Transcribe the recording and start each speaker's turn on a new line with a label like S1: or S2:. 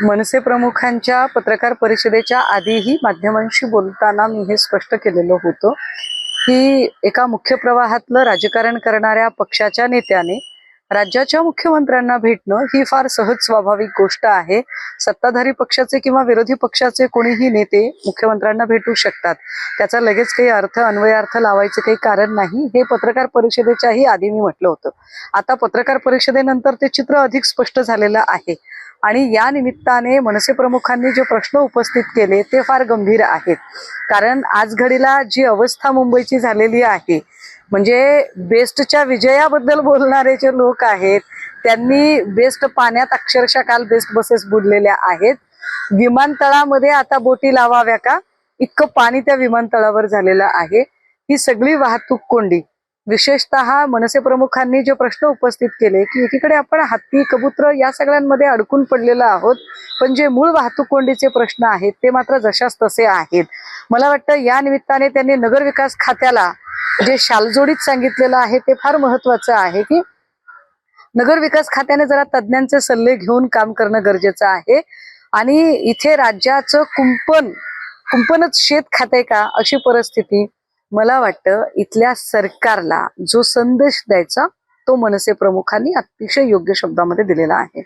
S1: मनसे प्रमुखांच्या पत्रकार परिषदेच्या आधीही माध्यमांशी बोलताना मी हे स्पष्ट केलेलं होतं की एका मुख्य प्रवाहातलं राजकारण करणाऱ्या पक्षाच्या नेत्याने राज्याच्या मुख्यमंत्र्यांना भेटणं ही फार सहज स्वाभाविक गोष्ट आहे। सत्ताधारी पक्षाचे किंवा विरोधी पक्षाचे कोणीही नेते मुख्यमंत्र्यांना भेटू शकतात, त्याचा लगेच काही अन्वयार्थ लावायचे काही कारण नाही। हे पत्रकार परिषदेच्याही आधी मी म्हटलं होतं। आता पत्रकार परिषदेनंतर ते चित्र अधिक स्पष्ट झालेलं आहे आणि या निमित्ताने मनसे प्रमुखांनी जे प्रश्न उपस्थित केले ते फार गंभीर आहेत। कारण आज घडीला जी अवस्था मुंबईची झालेली आहे, म्हणजे बेस्टच्या विजयाबद्दल बोलणारे जे लोक आहेत त्यांनी बेस्ट पाण्यात अक्षरशः काल बेस्ट बसेस बुडलेल्या आहेत। विमानतळामध्ये आता बोटी लावाव्या का इतकं पाणी त्या विमानतळावर झालेलं आहे। ही सगळी वाहतूक कोंडी, विशेषतः मनसे प्रमुखांनी जे प्रश्न उपस्थित केले की एकीकडे आपण हत्ती कबूतर या सगळ्यांमध्ये अडकून पडलेलो आहोत, पण जे मूळ वाहतूक कोंडीचे प्रश्न आहेत ते मात्र जशास तसे आहेत। मला वाटतं या निमित्ताने त्यांनी नगर विकास खात्याला जे शालजोडीत सांगितलेलं आहे ते फार महत्वाचं आहे की नगर विकास खात्याने जरा तज्ञांचे सल्ले घेऊन काम करणं गरजेचं आहे। आणि इथे राज्याचं कुंपणच शेत खाते का अशी परिस्थिती मला वाटतं इथल्या सरकारला जो संदेश द्यायचा तो मनसे प्रमुखांनी अतिशय योग्य शब्दामध्ये दिलेला आहे।